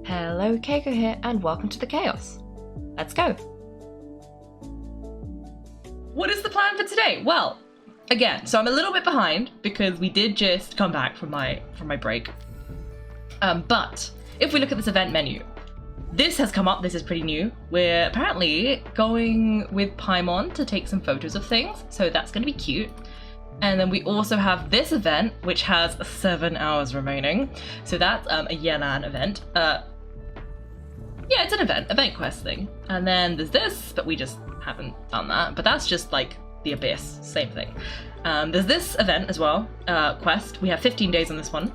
Hello, Kaiko here, and welcome to the chaos. Let's go. What is the plan for today? Well, again, so I'm a little bit behind because we did just come back from my break. But if we look at this event menu, this has come up. This is pretty new. We're apparently going with Paimon to take some photos of things, so that's going to be cute. And then we also have this event, which has 7 hours remaining. So that's a Yelan event. Yeah, it's an event quest thing. And then there's this, but we just haven't done that. But that's just like the Abyss, same thing. There's this event as well, quest. We have 15 days on this one.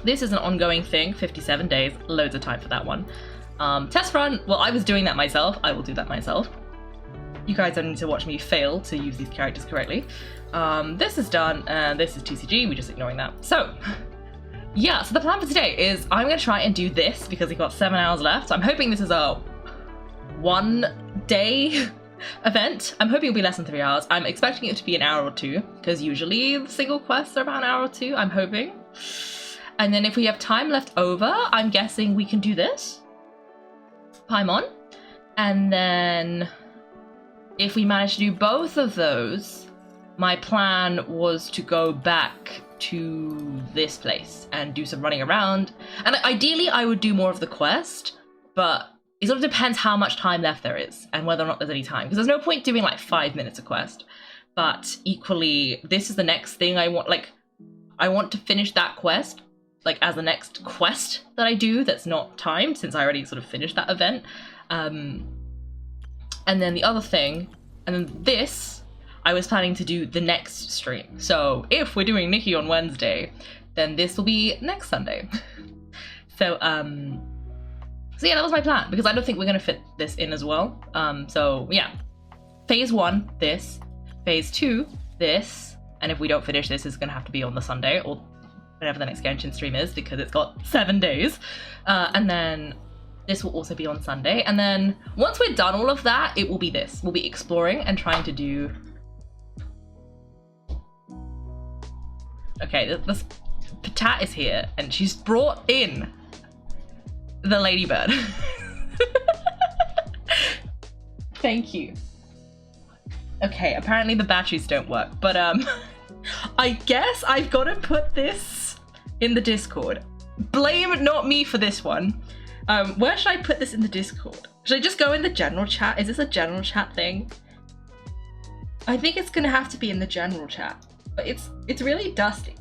This is an ongoing thing, 57 days, loads of time for that one. Test run, well, I was doing that myself. I will do that myself. You guys don't need to watch me fail to use these characters correctly. This is done, and this is TCG, we're just ignoring that. So, yeah, so the plan for today is I'm going to try and do this because we've got 7 hours left. So I'm hoping this is a 1 day event. I'm hoping it'll be less than 3 hours. I'm expecting it to be an hour or two because usually the single quests are about an hour or two, I'm hoping. And then if we have time left over, I'm guessing we can do this. Paimon. And then if we manage to do both of those, my plan was to go back to this place and do some running around. And ideally, I would do more of the quest, but it sort of depends how much time left there is and whether or not there's any time. Because there's no point doing like 5 minutes a quest. But equally, this is the next thing I want. Like, I want to finish that quest, like as the next quest that I do that's not timed, since I already sort of finished that event. And then the other thing, and then this, I was planning to do the next stream. So if we're doing Nikki on Wednesday, then this will be next Sunday. So yeah, that was my plan, because I don't think we're gonna fit this in as well. So yeah, phase 1, this, phase 2, this, and if we don't finish this, it's gonna have to be on the Sunday or whenever the next Genshin stream is, because it's got 7 days. And then this will also be on Sunday. And then once we're done all of that, it will be this. We'll be exploring and trying to do... Okay, this Patat is here, and she's brought in the ladybird. Thank you. Okay, apparently the batteries don't work, but I guess I've got to put this in the Discord. Blame not me for this one. Where should I put this in the Discord? Should I just go in the general chat? Is this a general chat thing? I think it's gonna have to be in the general chat, but it's really dusty.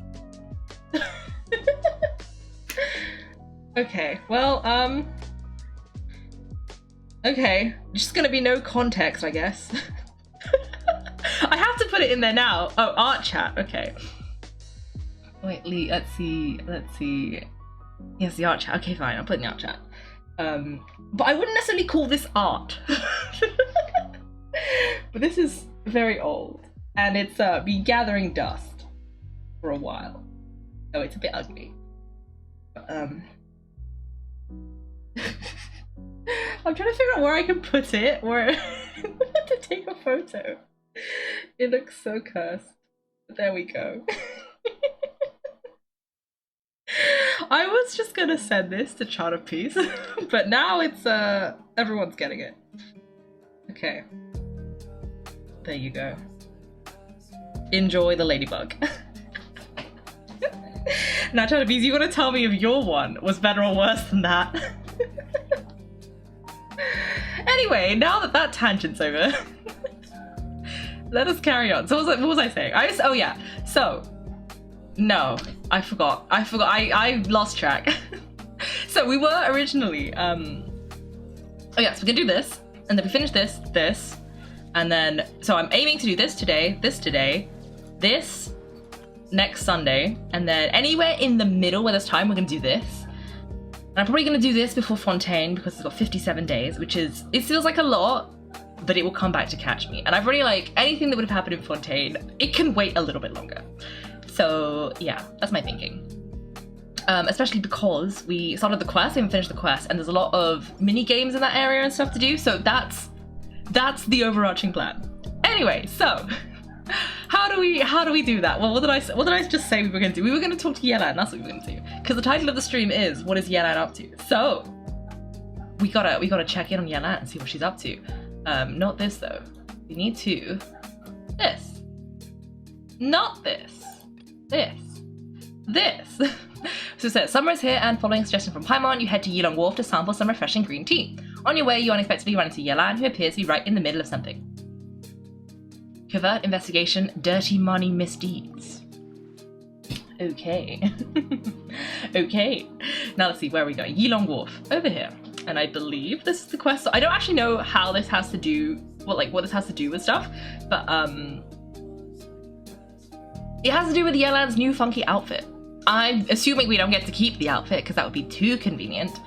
Okay, well, okay, just gonna be no context, I guess. I have to put it in there now. Oh, art chat, okay. Wait, Lee, let's see. Yes, the art chat, okay, fine, I'll put it in the art chat. But I wouldn't necessarily call this art. But this is very old, and it's been gathering dust for a while. So it's a bit ugly. But, I'm trying to figure out where I can put it, where to take a photo. It looks so cursed. But there we go. I was just gonna send this to Chart of Peace, but now it's everyone's getting it. Okay. There you go. Enjoy the ladybug. Now, Chart of Peace, you gotta tell me if your one was better or worse than that. Anyway, now that that tangent's over, let us carry on. So what was I saying? Oh yeah, so, no, I forgot. I lost track. So we were originally, oh yeah, so we're gonna do this, and then we finish this, and then, so I'm aiming to do this today, this next Sunday, and then anywhere in the middle where there's time, we're gonna do this. And I'm probably gonna do this before Fontaine because it's got 57 days, which is, it feels like a lot, but it will come back to catch me. And I've already, like, anything that would have happened in Fontaine, it can wait a little bit longer. So yeah, that's my thinking. Especially because we started the quest, we haven't finished the quest, and there's a lot of mini games in that area and stuff to do, so that's the overarching plan. Anyway, so How do we do that? Well, what did I just say we were gonna do? We were gonna talk to Yelan, that's what we were gonna do. Because the title of the stream is what is Yelan up to? So we gotta check in on Yelan and see what she's up to. Not this though. We need to this. Not this. This. So it says, summer is here, and following a suggestion from Paimon, you head to Yelan Wharf to sample some refreshing green tea. On your way, you unexpectedly run into Yelan, who appears to be right in the middle of something. Covert investigation, dirty money misdeeds. Okay. Okay. Now let's see, where are we going? Yelan Wharf, over here. And I believe this is the quest. So I don't actually know how this has to do, what this has to do with stuff, but it has to do with Yelan's new funky outfit. I'm assuming we don't get to keep the outfit because that would be too convenient.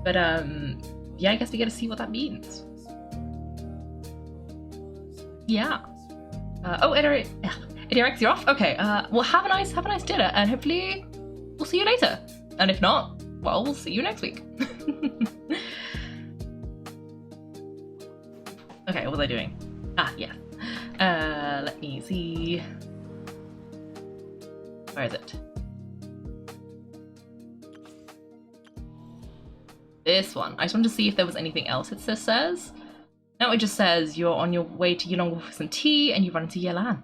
But yeah, I guess we get to see what that means. Yeah. Oh, Idirex, you're off? Okay, well have a nice dinner, and hopefully we'll see you later. And if not, well, we'll see you next week. Okay, what was I doing? Ah, yeah. Let me see. Where is it? This one. I just wanted to see if there was anything else it says. No, it just says you're on your way to Yelan for some tea and you run into Yelan.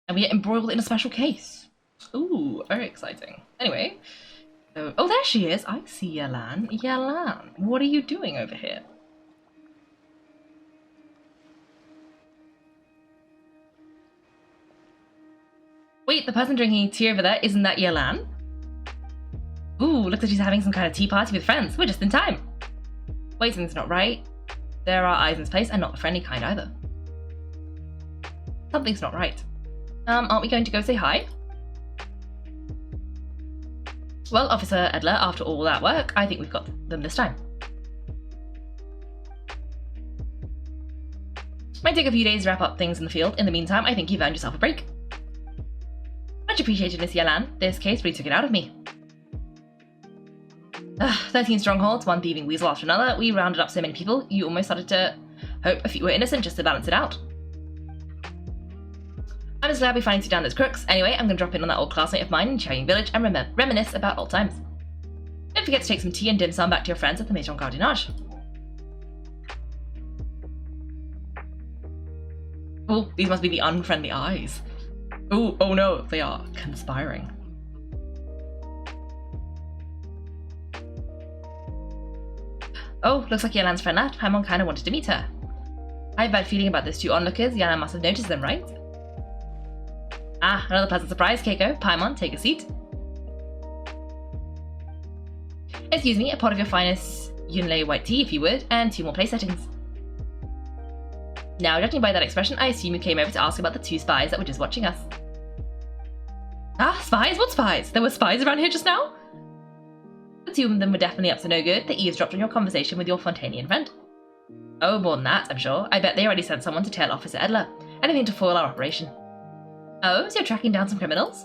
And we get embroiled in a special case. Ooh, very exciting. Anyway. So, oh, there she is. I see Yelan. Yelan, what are you doing over here? Wait, the person drinking tea over there, isn't that Yelan? Ooh, looks like she's having some kind of tea party with friends. We're just in time. Wait, something's not right. There are eyes in this place, and not the friendly kind either. Something's not right. Aren't we going to go say hi? Well, Officer Edler, after all that work, I think we've got them this time. Might take a few days to wrap up things in the field. In the meantime, I think you've earned yourself a break. Much appreciated, Miss Yelan. This case really took it out of me. 13 strongholds, one thieving weasel after another. We rounded up so many people, you almost started to hope a few were innocent just to balance it out. I'm just glad we finally took down those crooks. Anyway, I'm going to drop in on that old classmate of mine in Cherrying Village and reminisce about old times. Don't forget to take some tea and dim sum back to your friends at the Maison Gardiennage. Oh, these must be the unfriendly eyes. Oh no, they are conspiring. Oh, looks like Yelan's friend left. Paimon kinda wanted to meet her. I have a bad feeling about those two onlookers. Yelan must have noticed them, right? Ah, another pleasant surprise, Kaiko. Paimon, take a seat. Excuse me, a pot of your finest Yunlei white tea, if you would, and 2 more place settings. Now, judging by that expression, I assume you came over to ask about the 2 spies that were just watching us. Ah, spies? What spies? There were spies around here just now? The 2 of them were definitely up to no good. They eavesdropped on your conversation with your Fontanian friend. Oh, more than that, I'm sure. I bet they already sent someone to tail Officer Edler. Anything to foil our operation. Oh, so you're tracking down some criminals?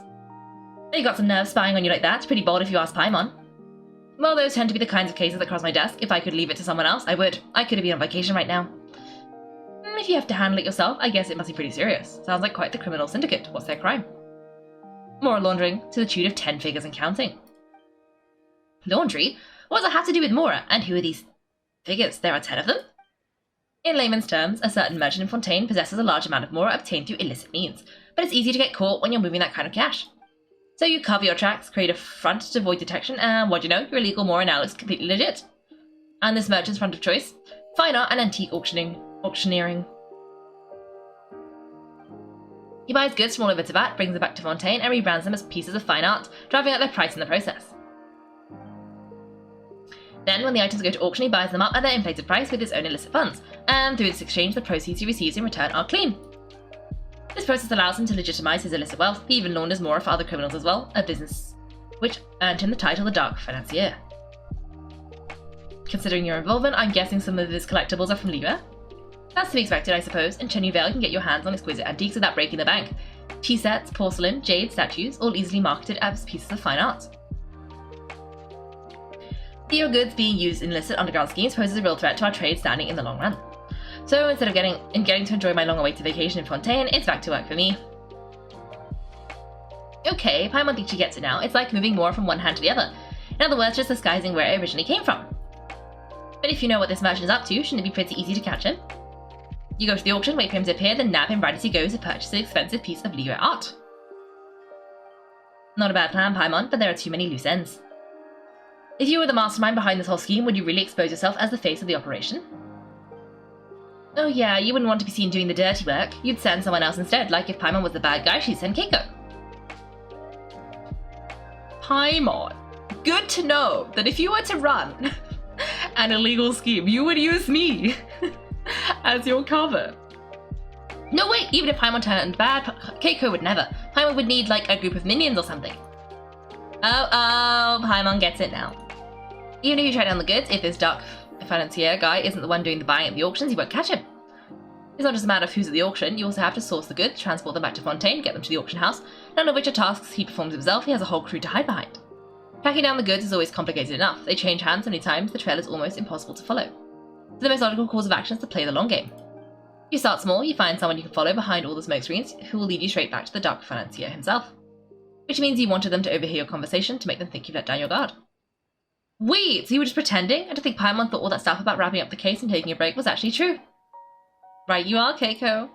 You got some nerve spying on you like that. Pretty bold if you ask Paimon. Well, those tend to be the kinds of cases that cross my desk. If I could leave it to someone else, I would. I could be on vacation right now. If you have to handle it yourself, I guess it must be pretty serious. Sounds like quite the criminal syndicate. What's their crime? Mora-laundering, to the tune of 10 figures and counting. Laundry? What does that have to do with Mora? And who are these figures? There are 10 of them? In layman's terms, a certain merchant in Fontaine possesses a large amount of Mora obtained through illicit means, but it's easy to get caught when you're moving that kind of cash. So you cover your tracks, create a front to avoid detection, and what do you know, your illegal Mora now looks completely legit. And this merchant's front of choice? Fine art and antique auctioneering. He buys goods from all over Tibet, brings them back to Fontaine, and rebrands them as pieces of fine art, driving up their price in the process. Then, when the items go to auction, he buys them up at their inflated price with his own illicit funds, and through this exchange, the proceeds he receives in return are clean. This process allows him to legitimize his illicit wealth. He even launders Mora for other criminals as well, a business which earned him the title the Dark Financier. Considering your involvement, I'm guessing some of his collectibles are from Liva? That's to be expected, I suppose. In Chenyvale, you can get your hands on exquisite antiques without breaking the bank. Tea sets, porcelain, jade, statues, all easily marketed as pieces of fine art. Your goods being used in illicit underground schemes poses a real threat to our trade standing in the long run. So instead of getting to enjoy my long-awaited vacation in Fontaine, it's back to work for me. Okay, Paimon thinks she gets it now. It's like moving more from one hand to the other. In other words, just disguising where it originally came from. But if you know what this merchant is up to, shouldn't it be pretty easy to catch him? You go to the auction, wait for him to appear, then nab him right as he goes to purchase an expensive piece of Liyue art. Not a bad plan, Paimon, but there are too many loose ends. If you were the mastermind behind this whole scheme, would you really expose yourself as the face of the operation? Oh yeah, you wouldn't want to be seen doing the dirty work. You'd send someone else instead, like if Paimon was the bad guy, she'd send Kaiko. Paimon, good to know that if you were to run an illegal scheme, you would use me as your cover. No wait, even if Paimon turned bad, Kaiko would never. Paimon would need like a group of minions or something. Oh, Paimon gets it now. Even if you track down the goods, if this dark financier guy isn't the one doing the buying at the auctions, you won't catch him. It's not just a matter of who's at the auction, you also have to source the goods, transport them back to Fontaine, get them to the auction house, none of which are tasks he performs himself. He has a whole crew to hide behind. Tracking down the goods is always complicated enough. They change hands so many times, the trail is almost impossible to follow. So the most logical course of action is to play the long game. You start small, you find someone you can follow behind all the smoke screens, who will lead you straight back to the dark financier himself. Which means you wanted them to overhear your conversation to make them think you've let down your guard. Wait, so you were just pretending? I don't think Paimon thought all that stuff about wrapping up the case and taking a break was actually true. Right you are, Kaiko.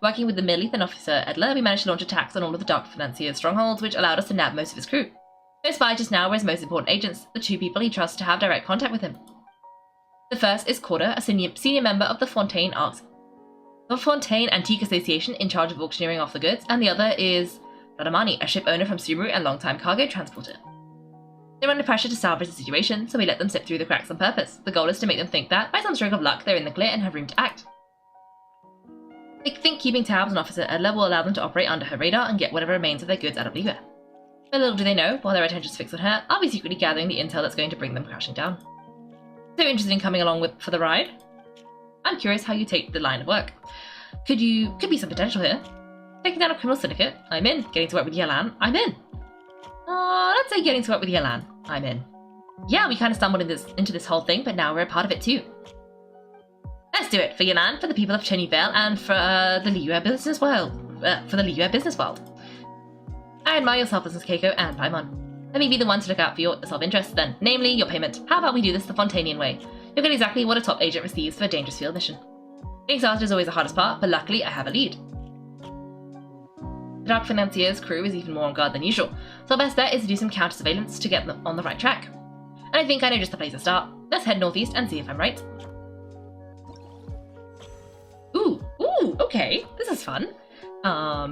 Working with the Millith and Officer Edler, we managed to launch attacks on all of the dark financier's strongholds, which allowed us to nab most of his crew. No spy just now were his most important agents, the two people he trusts to have direct contact with him. The first is Corda, a senior member of the Fontaine Antique Association in charge of auctioneering off the goods, and the other is Radamani, a ship owner from Subaru and long-time cargo transporter. They're under pressure to salvage the situation, so we let them slip through the cracks on purpose. The goal is to make them think that, by some stroke of luck, they're in the clear and have room to act. They think keeping tabs on Officer Edler will allow them to operate under her radar and get whatever remains of their goods out of Liyue. But little do they know, while their attention's fixed on her, I'll be secretly gathering the intel that's going to bring them crashing down. So interested in coming along for the ride? I'm curious how you take the line of work. Could be some potential here. Taking down a criminal syndicate, I'm in. Getting to work with Yelan, I'm in. Let's say getting to work with Yelan, I'm in. Yeah, we kind of stumbled into this whole thing, but now we're a part of it too. Let's do it for Yelan, for the people of Cheney Vale, and for the Liyue business world. I admire your selflessness, Kaiko and Paimon. Let me be the one to look out for your self-interest, then, namely your payment. How about we do this the Fontainian way? You'll get exactly what a top agent receives for a dangerous field mission. Getting started is always the hardest part, but luckily I have a lead. The Dark Financier's crew is even more on guard than usual, so our best bet is to do some counter-surveillance to get them on the right track. And I think I know just the place to start. Let's head northeast and see if I'm right. Ooh, okay, this is fun.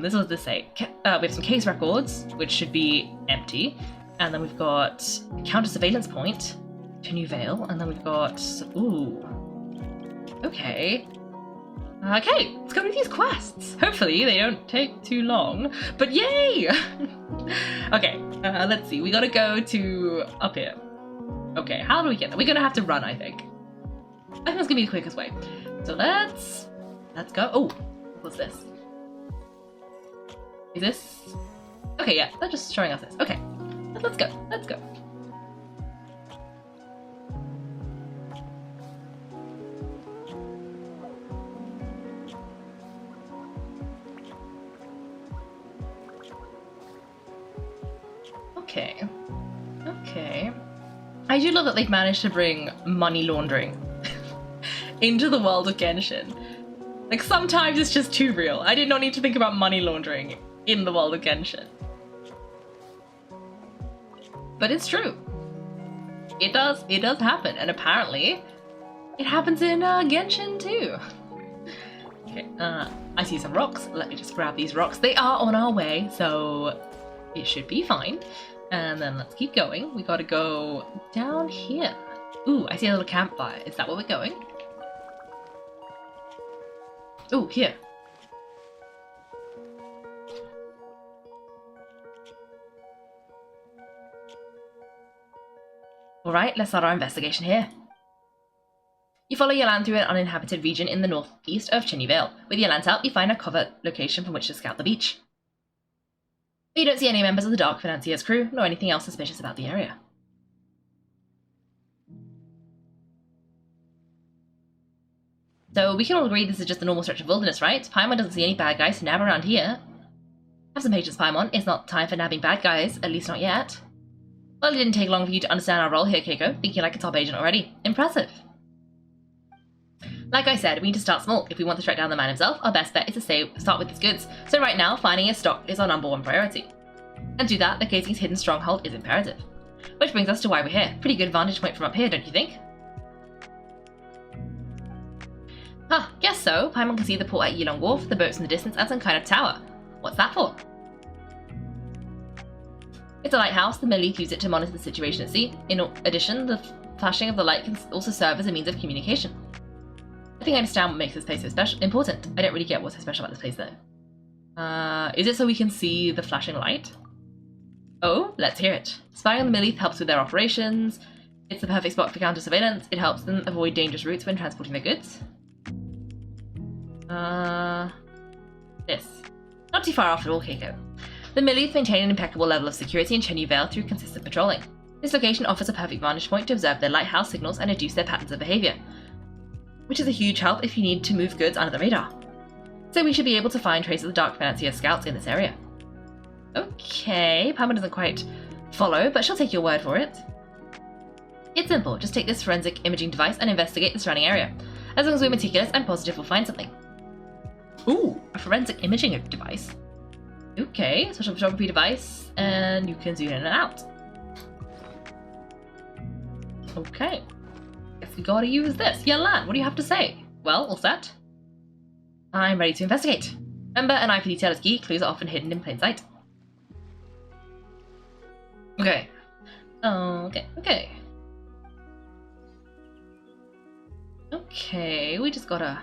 This was to say, we have some case records, which should be empty, and then we've got a counter-surveillance point, Cheney Vale, and then we've got, okay, let's go with these quests. Hopefully they don't take too long, but yay! Okay, let's see, we gotta go to up here. Okay, how do we get there? We're gonna have to run, I think. I think that's gonna be the quickest way. So let's go. Oh, what's this? Is this? Okay, yeah, they're just showing us this. Okay, let's go. Okay. I do love that they've managed to bring money laundering into the world of Genshin. Like, sometimes it's just too real. I did not need to think about money laundering in the world of Genshin. But it's true. It does happen, and apparently it happens in Genshin too. Okay, I see some rocks. Let me just grab these rocks. They are on our way, so it should be fine. And then let's keep going. We gotta go down here. Ooh, I see a little campfire. Is that where we're going? Ooh, here. Alright, let's start our investigation here. You follow Yelan through an uninhabited region in the northeast of Cheney Vale. With Yelan's help, you find a covert location from which to scout the beach. But you don't see any members of the Dark Financier's crew, nor anything else suspicious about the area. So we can all agree this is just a normal stretch of wilderness, right? Paimon doesn't see any bad guys to nab around here. Have some patience, Paimon. It's not time for nabbing bad guys, at least not yet. Well, it didn't take long for you to understand our role here, Kaiko. Thinking like a top agent already. Impressive. Like I said, we need to start small. If we want to track down the man himself, our best bet is to start with his goods. So right now, finding his stock is our #1 priority. And to do that, locating his hidden stronghold is imperative. Which brings us to why we're here. Pretty good vantage point from up here, don't you think? Huh, guess so. Paimon can see the port at Yelan Wharf, the boats in the distance, and some kind of tower. What's that for? It's a lighthouse. The Millith use it to monitor the situation at sea. In addition, the flashing of the light can also serve as a means of communication. I think I understand what makes this place so important. I don't really get what's so special about this place though. Is it so we can see the flashing light? Oh, let's hear it. Spying on the Millith helps with their operations. It's the perfect spot for counter surveillance. It helps them avoid dangerous routes when transporting their goods. This. Not too far off at all, Kaiko. The Millith maintain an impeccable level of security in Chenyu Vale through consistent patrolling. This location offers a perfect vantage point to observe their lighthouse signals and deduce their patterns of behavior, which is a huge help if you need to move goods under the radar. So we should be able to find traces of dark financier scouts in this area. Okay, Paimon doesn't quite follow, but she'll take your word for it. It's simple, just take this forensic imaging device and investigate the surrounding area. As long as we're meticulous, I'm positive we'll find something. Ooh, a forensic imaging device. Okay, special photography device, and you can zoom in and out. Okay. Guess we gotta use this. Yelan, what do you have to say? Well, all set. I'm ready to investigate. Remember, an eye for detail is key. Clues are often hidden in plain sight. Okay. Okay. Okay, we just gotta...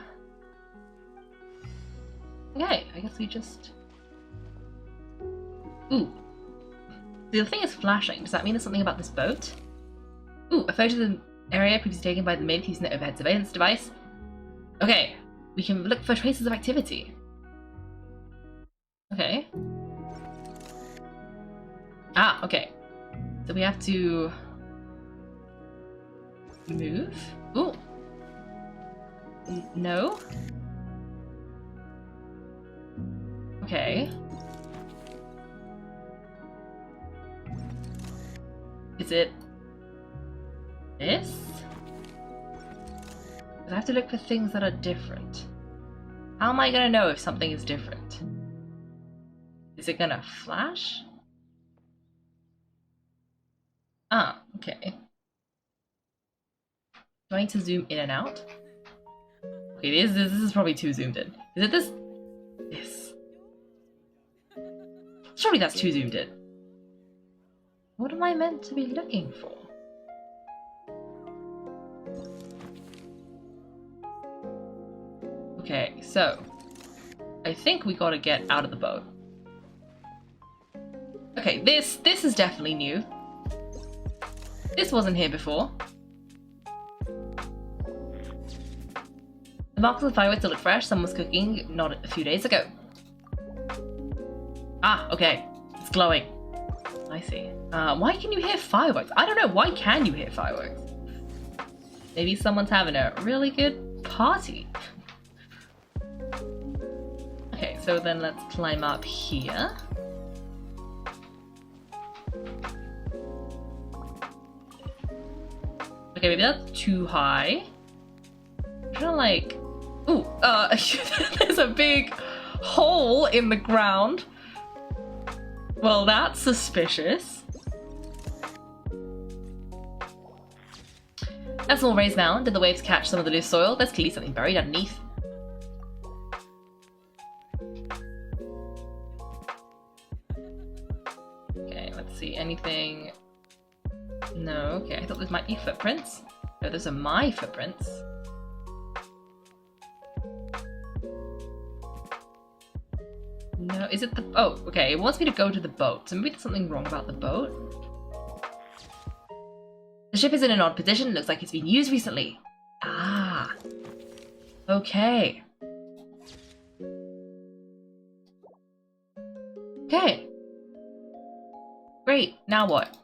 Okay, I guess we just... Ooh. The thing is flashing. Does that mean there's something about this boat? Ooh, a photo of the area previously taken by the Millith using the overhead surveillance device. Okay, we can look for traces of activity. Okay. Ah, okay. So we have to... move? Ooh. No? Okay. Is it this? I have to look for things that are different. How am I gonna know if something is different? Is it gonna flash? Ah, okay. Do I need to zoom in and out? Okay, this is probably too zoomed in. Is it this? This. Surely that's too zoomed in. What am I meant to be looking for? Okay, so I think we gotta get out of the boat. Okay, this is definitely new. This wasn't here before. The marks of the firewood still look fresh. Someone was cooking not a few days ago. Ah, okay. It's glowing. I see. Why can you hear fireworks? I don't know. Why can you hear fireworks? Maybe someone's having a really good party. Okay, so then let's climb up here. Okay, maybe that's too high. I'm trying to like... Ooh, there's a big hole in the ground. Well, that's suspicious. That small raised mound. Did the waves catch some of the loose soil? There's clearly something buried underneath. Okay, let's see. Anything... No, okay. I thought those might be footprints. No, those are my footprints. No, is it the... Oh, okay. It wants me to go to the boat. So maybe there's something wrong about the boat. The ship is in an odd position. It looks like it's been used recently. Ah. Okay. Okay. Great. Now what?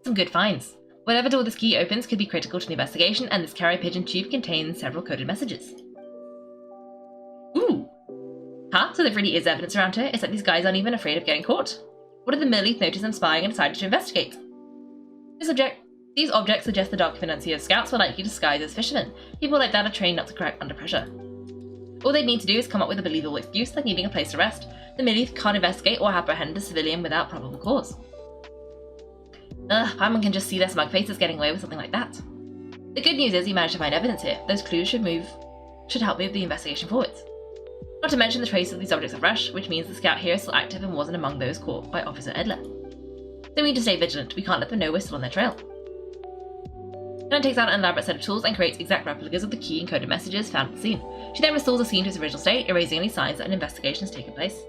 Some good finds. Whatever door this key opens could be critical to the investigation, and this carrier pigeon tube contains several coded messages. Ooh! Huh? So there really is evidence around here? It's like these guys aren't even afraid of getting caught. What if the Millith noticed them spying and decided to investigate? These objects suggest the Dark Financier scouts were likely disguised as fishermen. People like that are trained not to crack under pressure. All they need to do is come up with a believable excuse, like needing a place to rest. The Millith can't investigate or apprehend a civilian without probable cause. Ugh, Paimon can just see their smug faces getting away with something like that. The good news is you managed to find evidence here. Those clues should help move the investigation forwards. Not to mention the traces of these objects are fresh, which means the scout here is still active and wasn't among those caught by Officer Edler. So we need to stay vigilant. We can't let them know we're still on their trail. Yelan takes out an elaborate set of tools and creates exact replicas of the key encoded messages found at the scene. She then restores the scene to its original state, erasing any signs that an investigation has taken place.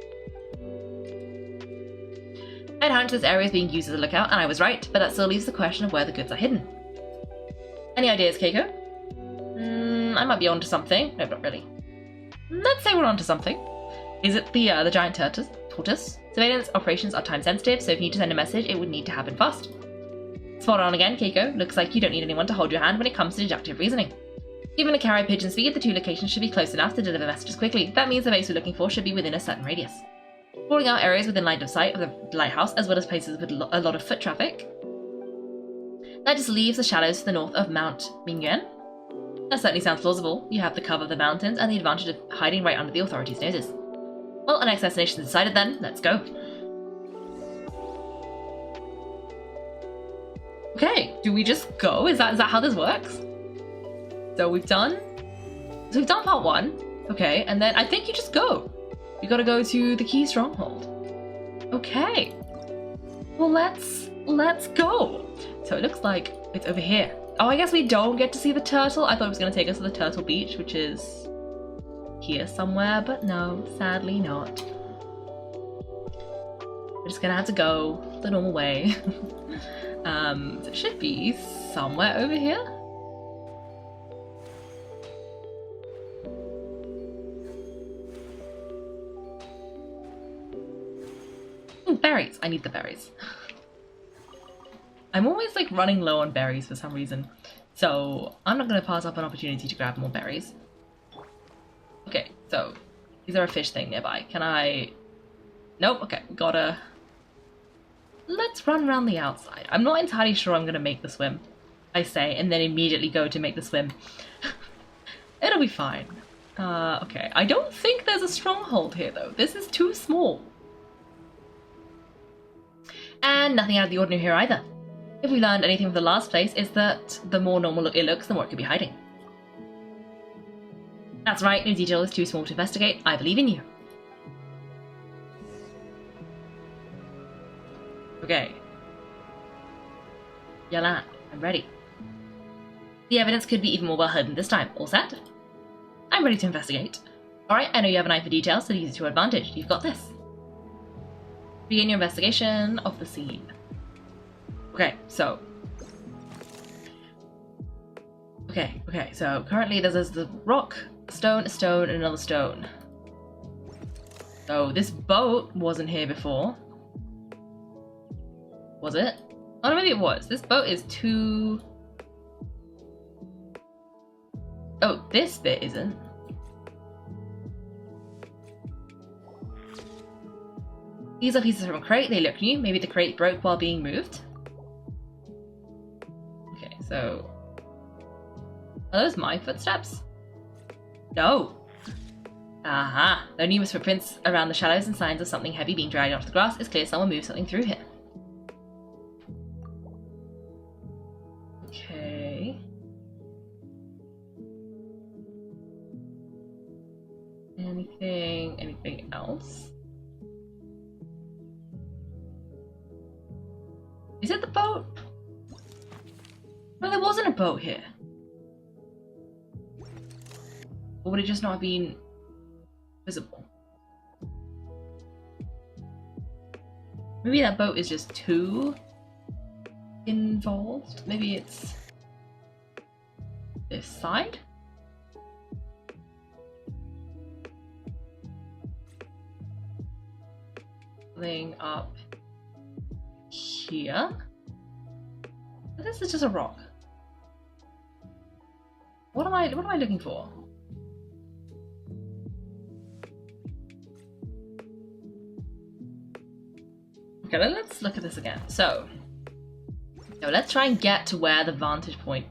I had hunted this area as being used as a lookout, and I was right, but that still leaves the question of where the goods are hidden. Any ideas, Kaiko? I might be onto something. No, not really. Let's say we're onto something. Is it the giant tortoise? Surveillance operations are time sensitive, so if you need to send a message, it would need to happen fast. Spot on again, Kaiko. Looks like you don't need anyone to hold your hand when it comes to deductive reasoning. Given a carrier pigeon speed, the two locations should be close enough to deliver messages quickly. That means the base we're looking for should be within a certain radius. Calling out areas within line of sight of the lighthouse, as well as places with a lot of foot traffic. That just leaves the shallows to the north of Mount Mingyuan. That certainly sounds plausible. You have the cover of the mountains and the advantage of hiding right under the authorities' noses. Well, our next destination is decided then. Let's go. Okay, do we just go? Is that how this works? So we've done part 1. Okay, and then I think you just go. You gotta go to the key stronghold. Okay. Well, let's go. So it looks like it's over here. Oh, I guess we don't get to see the turtle. I thought it was gonna take us to the turtle beach, which is here somewhere, but no, sadly not. We're just gonna have to go the normal way. So it should be somewhere over here. Ooh, berries. I need the berries. I'm always like running low on berries for some reason, so I'm not going to pass up an opportunity to grab more berries. Okay, so is there a fish thing nearby? Can I... Nope, okay, gotta... Let's run around the outside. I'm not entirely sure I'm going to make the swim, I say, and then immediately go to make the swim. It'll be fine. Okay, I don't think there's a stronghold here though. This is too small. And nothing out of the ordinary here either. If we learned anything from the last place, is that the more normal it looks, the more it could be hiding. That's right, no detail is too small to investigate. I believe in you. Okay. Yelan, I'm ready. The evidence could be even more well hidden this time. All set? I'm ready to investigate. Alright, I know you have an eye for details, so use it to your advantage. You've got this. Begin your investigation of the scene. Okay, so currently there's the rock, a stone, and another stone. So this boat wasn't here before. Was it? Oh, no, maybe it was. This boat is too... Oh, this bit isn't. These are pieces from a crate. They look new. Maybe the crate broke while being moved. Okay, so... Are those my footsteps? No. Aha. There are numerous footprints around the shallows and signs of something heavy being dragged onto the grass. It's clear someone moved something through here. Okay. Anything else? Is it the boat? No, there wasn't a boat here. Or would it just not have been visible? Maybe that boat is just too involved. Maybe it's this side? Something up here? This is just a rock. What am I looking for? Okay, let's look at this again. So, let's try and get to where the vantage point,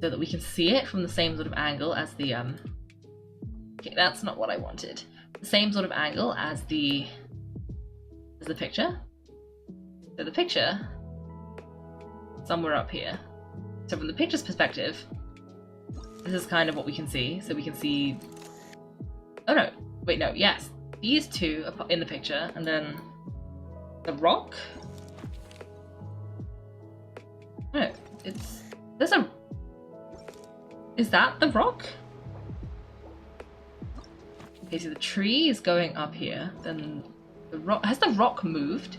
so that we can see it from the same sort of angle as the okay, that's not what I wanted. The same sort of angle as the picture. So the picture, somewhere up here. So from the picture's perspective, this is kind of what we can see. So we can see. Oh no! Wait, no. Yes, these two are in the picture, and then the rock. No, is that the rock? Okay, so the tree is going up here, then the rock, has the rock moved?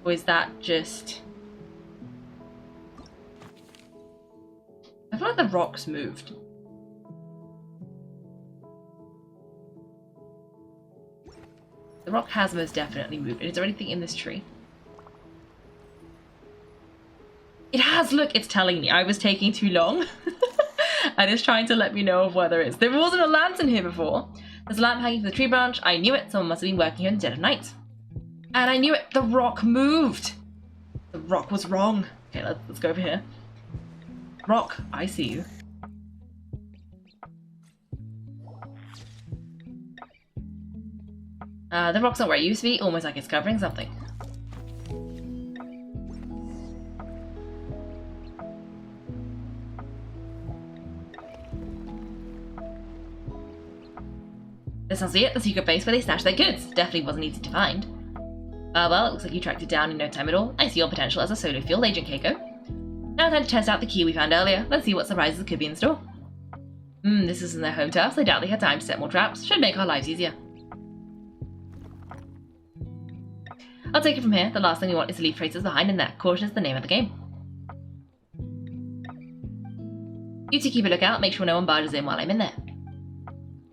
Or is that just... I feel like the rock's moved. The rock has most definitely moved. Is there anything in this tree? It has! Look, it's telling me. I was taking too long. And it's trying to let me know of where there is. There wasn't a lantern here before. There's a lamp hanging from the tree branch. I knew it. Someone must have been working here in the dead of night. And I knew it. The rock moved. The rock was wrong. Okay, let's go over here. Rock, I see you. The rock's not where it used to be. Almost like it's covering something. This must be it, the secret base where they stashed their goods. Definitely wasn't easy to find. Well, it looks like you tracked it down in no time at all. I see your potential as a solo field agent, Kaiko. Now time to test out the key we found earlier. Let's see what surprises could be in store. This isn't their home turf, so I doubt they had time to set more traps. Should make our lives easier. I'll take it from here. The last thing we want is to leave traces behind in there. Caution is the name of the game. You two keep a lookout, make sure no one barges in while I'm in there.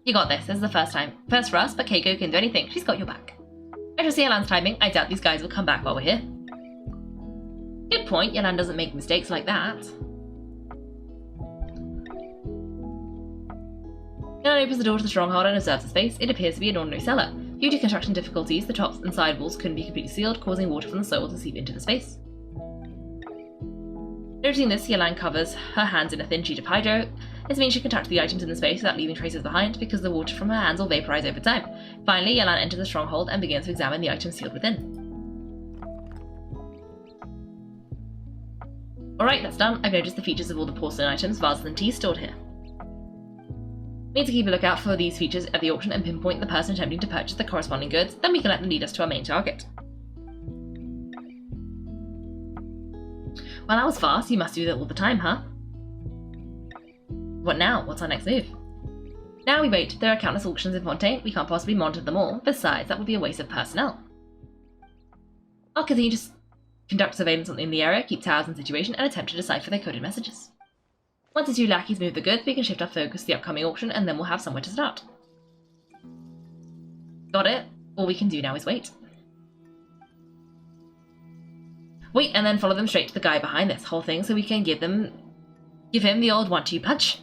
You got this. This is the first time. First for us, but Kaiko can do anything. She's got your back. I shall see Yelan's timing. I doubt these guys will come back while we're here. Good point. Yelan doesn't make mistakes like that. Yelan opens the door to the stronghold and observes the space. It appears to be an ordinary cellar. Due to construction difficulties, the tops and side walls couldn't be completely sealed, causing water from the soil to seep into the space. Noticing this, Yelan covers her hands in a thin sheet of hydro. This means she can touch the items in the space without leaving traces behind, because the water from her hands will vaporize over time. Finally, Yelan enters the stronghold and begins to examine the items sealed within. Alright, that's done. I've noticed the features of all the porcelain items, vases and teas stored here. We need to keep a lookout for these features at the auction and pinpoint the person attempting to purchase the corresponding goods, then we can let them lead us to our main target. Well, that was fast. You must do that all the time, huh? What now? What's our next move? Now we wait. There are countless auctions in Fontaine. We can't possibly monitor them all. Besides, that would be a waste of personnel. I'll continue to conduct surveillance in the area, keep Teahouse in situation, and attempt to decipher their coded messages. Once the two lackeys move the goods, we can shift our focus to the upcoming auction, and then we'll have somewhere to start. Got it? All we can do now is wait. Wait, and then follow them straight to the guy behind this whole thing so we can give him the old 1-2 punch.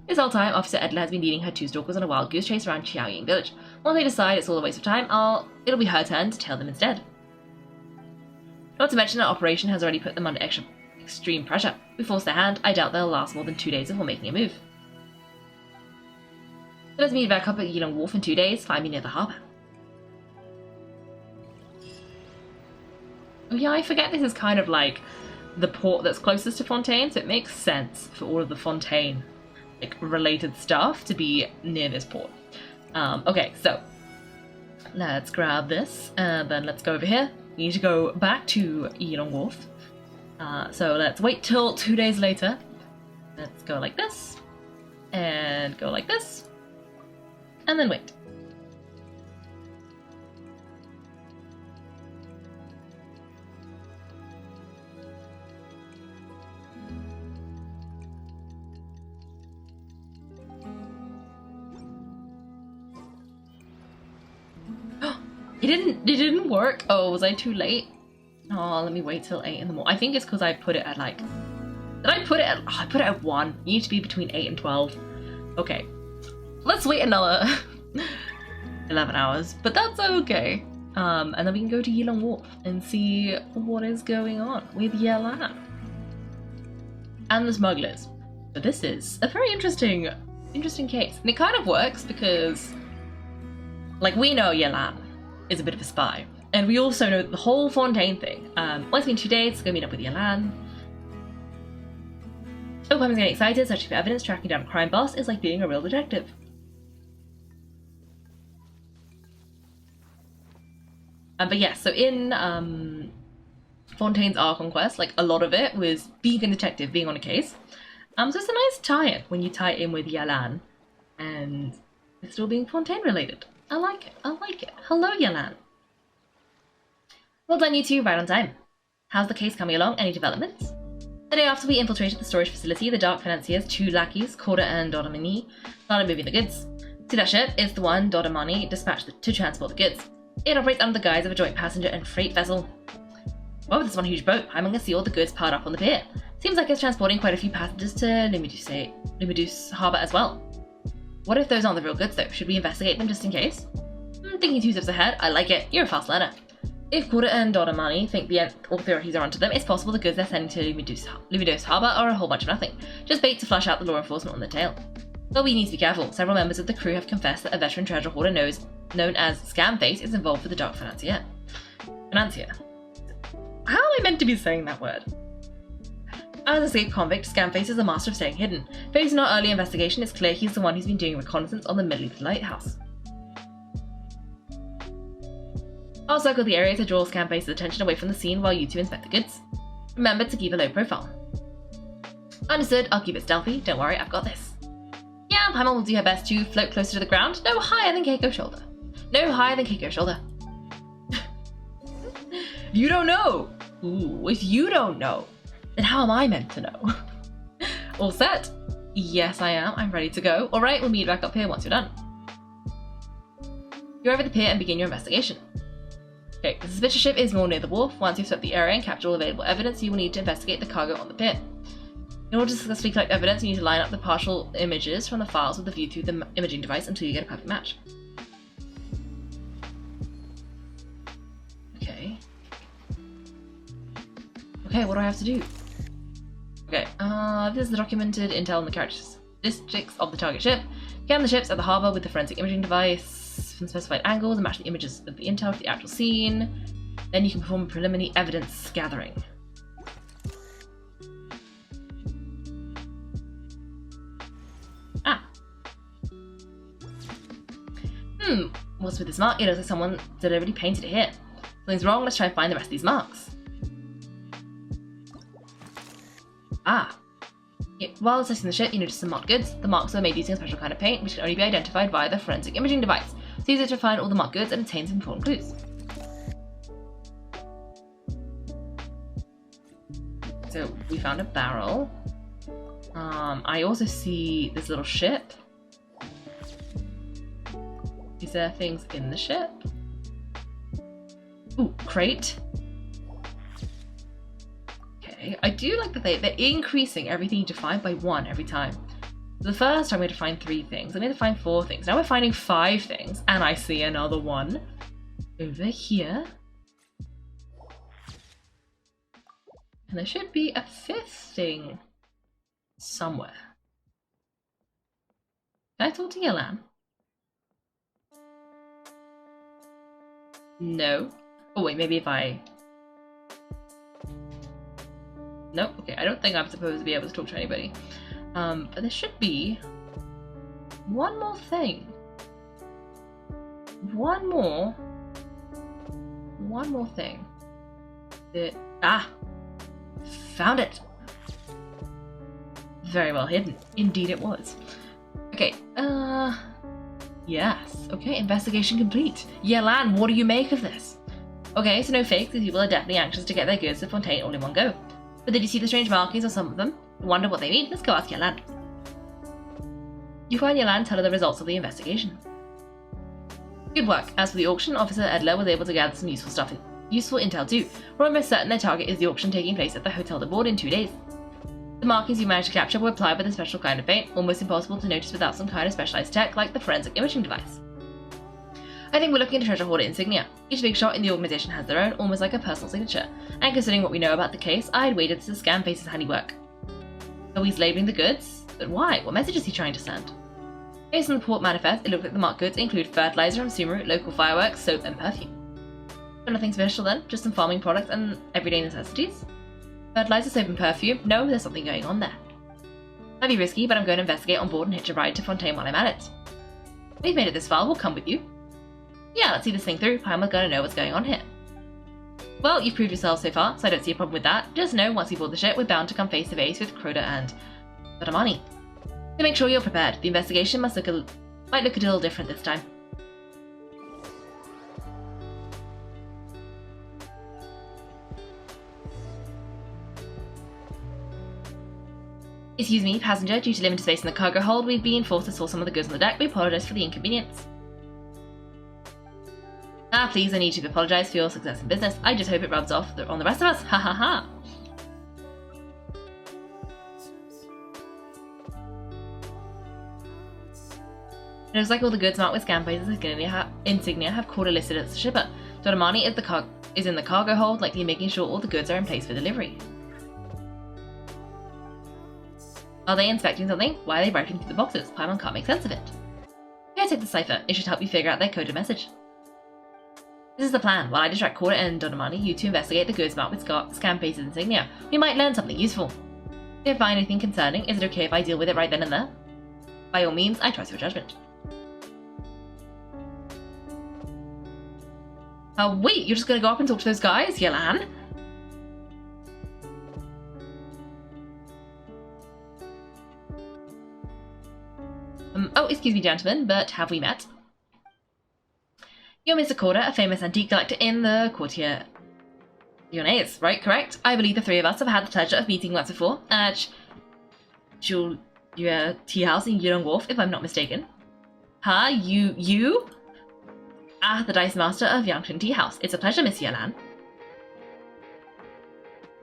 This whole time, Officer Edla has been leading her two stalkers on a wild goose chase around Xiaoying village. Once they decide it's all a waste of time, it'll be her turn to tail them instead. Not to mention that operation has already put them under extreme pressure. We force their hand. I doubt they'll last more than 2 days before making a move. So let's meet back up at Yelan Wharf in 2 days. Find me near the harbour. Oh yeah, I forget this is kind of like the port that's closest to Fontaine, so it makes sense for all of the Fontaine related stuff to be near this port. Okay, so let's grab this and then let's go over here. We need to go back to Yelan Wharf. So let's wait till 2 days later. Let's go like this and go like this and then wait. It didn't work. Oh, was I too late? Oh, let me wait till 8 in the morning. I think it's because I put it at like... Did I put it at... Oh, I put it at 1. You need to be between 8 and 12. Okay. Let's wait another 11 hours. But that's okay. And then we can go to Yelan Wharf and see what is going on with Yelan. And the smugglers. But this is a very interesting case. And it kind of works because... Like, we know Yelan is a bit of a spy. And we also know the whole Fontaine thing. Once in 2 days, go meet up with Yelan. Oh, I'm getting excited, searching for evidence, tracking down a crime boss is like being a real detective. But yeah, so in Fontaine's Archon quest, like a lot of it was being a detective, being on a case. So it's a nice tie-in when you tie it in with Yelan and it's still being Fontaine related. I like it, I like it. Hello, Yelan. Well done, you two, right on time. How's the case coming along? Any developments? The day after we infiltrated the storage facility, the Dark Financiers, 2 lackeys, Corda and Dodamani, started moving the goods. To that ship is the one Dodamani dispatched to transport the goods. It operates under the guise of a joint passenger and freight vessel. Whoa, this one huge boat. I'm gonna see all the goods piled up on the pier. Seems like it's transporting quite a few passengers to Limidus Harbour as well. What if those aren't the real goods though? Should we investigate them just in case? Thinking 2 steps ahead. I like it. You're a fast learner. If Corda and Dodamani think the authorities are onto them, it's possible the goods they're sending to Limidus Harbour are a whole bunch of nothing. Just bait to flush out the law enforcement on the tail. But we need to be careful. Several members of the crew have confessed that a veteran treasure hoarder known as Scamface is involved with the Dark Financier. How am I meant to be saying that word? As an escaped convict, Scamface is a master of staying hidden. Based on our early investigation, it's clear he's the one who's been doing reconnaissance on the middle of the lighthouse. I'll circle the area to draw Scamface's attention away from the scene while you two inspect the goods. Remember to keep a low profile. Understood, I'll keep it stealthy. Don't worry, I've got this. Yeah, Paimon will do her best to float closer to the ground, no higher than Kaiko's shoulder. No higher than Kaiko's shoulder. You don't know! Ooh, if you don't know, then how am I meant to know? All set? Yes, I am. I'm ready to go. Alright, we'll meet back up here once you're done. You're over the pier and begin your investigation. Okay, the suspicious ship is more near the wharf. Once you've swept the area and captured all available evidence, you will need to investigate the cargo on the pier. In order to successfully collect evidence, you need to line up the partial images from the files with the view through the imaging device until you get a perfect match. Okay. Okay, what do I have to do? Okay, this is the documented intel on the characteristics of the target ship. Scan the ships at the harbour with the forensic imaging device from specified angles and match the images of the intel to the actual scene. Then you can perform preliminary evidence gathering. What's with this mark? It looks like someone deliberately painted it here. Something's wrong, let's try and find the rest of these marks. While assessing the ship, you notice some marked goods. The marks were made using a special kind of paint, which can only be identified via the forensic imaging device. It's easier to find all the marked goods and obtain some important clues. So, we found a barrel. I also see this little ship. Is there things in the ship? Ooh, crate. Okay, I do like that they're increasing everything you find by 1 every time. The first time we had to find 3 things, then we had to find 4 things. Now we're finding 5 things, and I see another one over here. And there should be a 5th thing somewhere. Can I talk to Yelan? No. Oh wait, maybe if I... Nope, okay, I don't think I'm supposed to be able to talk to anybody. But there should be one more thing. One more thing. Found it! Very well hidden. Indeed it was. Okay, yes. Okay, investigation complete. Yelan, what do you make of this? Okay, so no fakes, these people are definitely anxious to get their goods to Fontaine all in one go. But did you see the strange markings on some of them? Wonder what they mean? Let's go ask Yelan. You find Yelan, tell her the results of the investigation. Good work. As for the auction, Officer Edler was able to gather some useful stuff Useful intel too. We're almost certain their target is the auction taking place at the Hotel de Board in 2 days. The markings you managed to capture were applied with a special kind of paint, almost impossible to notice without some kind of specialized tech like the forensic imaging device. I think we're looking at a treasure hoarder insignia. Each big shot in the organization has their own, almost like a personal signature, and considering what we know about the case, I'd waited to scan Face's handiwork. So he's labelling the goods? But why? What message is he trying to send? Based on the port manifest, it looked like the marked goods include fertilizer from Sumeru, local fireworks, soap, and perfume. So nothing special then, just some farming products and everyday necessities? Fertilizer, soap, and perfume? No, there's something going on there. Might be risky, but I'm going to investigate on board and hitch a ride to Fontaine while I'm at it. We've made it this far, we'll come with you. Yeah, let's see this thing through. Palmer's gonna know what's going on here. Well, you've proved yourself so far, so I don't see a problem with that. Just know, once we board the ship, we're bound to come face to face with Crota and Sotomani. So make sure you're prepared. The investigation might look a little different this time. Excuse me, passenger. Due to limited space in the cargo hold, we've been forced to store some of the goods on the deck. We apologise for the inconvenience. Ah, please, I need you to apologise for your success in business. I just hope it rubs off on the rest of us. Ha ha ha. It looks like all the goods marked with scan faces insignia have Corda listed as the shipper. Sotomani is in the cargo hold, likely making sure all the goods are in place for delivery. Are they inspecting something? Why are they rifling through the boxes? Paimon can't make sense of it. Here, take the cipher. It should help you figure out their coded message. This is the plan. While I distract Corda and Sotomani, you two investigate the goods marked with scan faces insignia. We might learn something useful. If you find anything concerning, is it okay if I deal with it right then and there? By all means, I trust your judgment. Wait, you're just gonna go up and talk to those guys, Yelan? Oh, excuse me, gentlemen, but have we met? You're Mr. Corda, a famous antique collector in the Quartier Lyonnais, right? Correct? I believe the three of us have had the pleasure of meeting once before at your Teahouse in Yelan Wharf, if I'm not mistaken. Huh? You? Ah, the Dice Master of Yanshang Teahouse. It's a pleasure, Miss Yelan.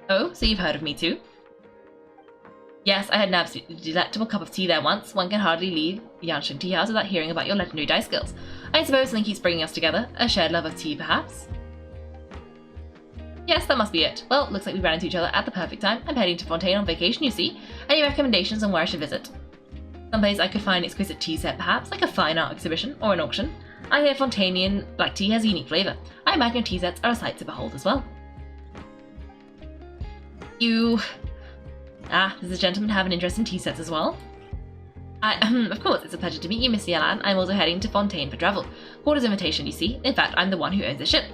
Oh, so you've heard of me too? Yes, I had an absolutely delectable cup of tea there once. One can hardly leave Yanshang Teahouse without hearing about your legendary dice skills. I suppose something keeps bringing us together. A shared love of tea, perhaps? Yes, that must be it. Well, looks like we ran into each other at the perfect time. I'm heading to Fontaine on vacation, you see. Any recommendations on where I should visit? Someplace I could find an exquisite tea set, perhaps, like a fine art exhibition or an auction. I hear Fontainian black tea has a unique flavour. I imagine your tea sets are a sight to behold as well. Does this gentleman have an interest in tea sets as well? Of course, it's a pleasure to meet you, Miss Yelan. I'm also heading to Fontaine for travel. Quarter's invitation, you see. In fact, I'm the one who owns the ship.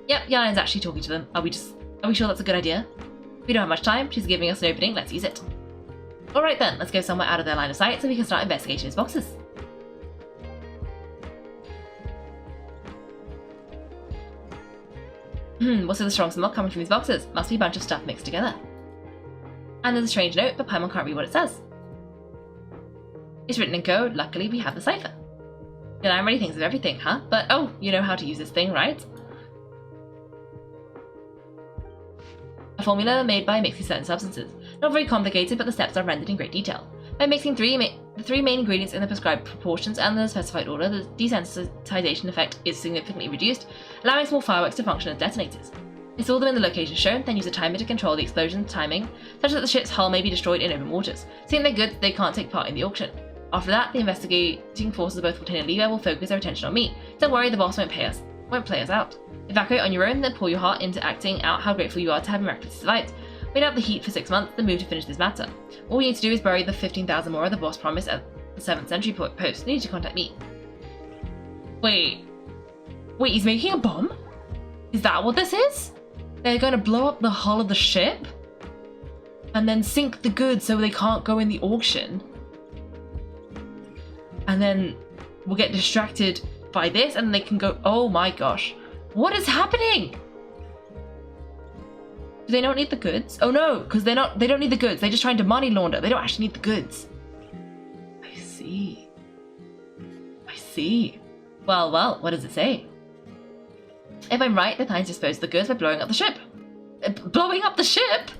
Yep, Yelan's actually talking to them. Are we sure that's a good idea? We don't have much time. She's giving us an opening. Let's use it. Alright then, let's go somewhere out of their line of sight so we can start investigating his boxes. What's with the strong smell coming from these boxes? Must be a bunch of stuff mixed together. And there's a strange note, but Paimon can't read what it says. It's written in code. Luckily, we have the cipher. Yelan already thinks of everything, huh? But, oh, you know how to use this thing, right? A formula made by mixing certain substances. Not very complicated, but the steps are rendered in great detail. By mixing the three main ingredients in the prescribed proportions and the specified order, the desensitization effect is significantly reduced, allowing small fireworks to function as detonators. Install them in the location shown, then use a timer to control the explosion timing, such that the ship's hull may be destroyed in open waters. Seeing they're good, they can't take part in the auction. After that, the investigating forces of both Fontaine and Levi will focus their attention on me. Don't worry, the boss won't play us out. Evacuate on your own, then pour your heart into acting out how grateful you are to have miraculously survived. Wait out the heat for 6 months, then move to finish this matter. All we need to do is bury the 15,000 mora the boss promised at the 7th century post. You need to contact me. Wait, he's making a bomb? Is that what this is? They're going to blow up the hull of the ship? And then sink the goods so they can't go in the auction? And then we'll get distracted by this and they can go, oh my gosh. What is happening? Do they not need the goods? Oh no, because they don't need the goods. They're just trying to money launder. They don't actually need the goods. I see. Well, what does it say? If I'm right, they're planning to dispose of the goods by blowing up the ship. Blowing up the ship?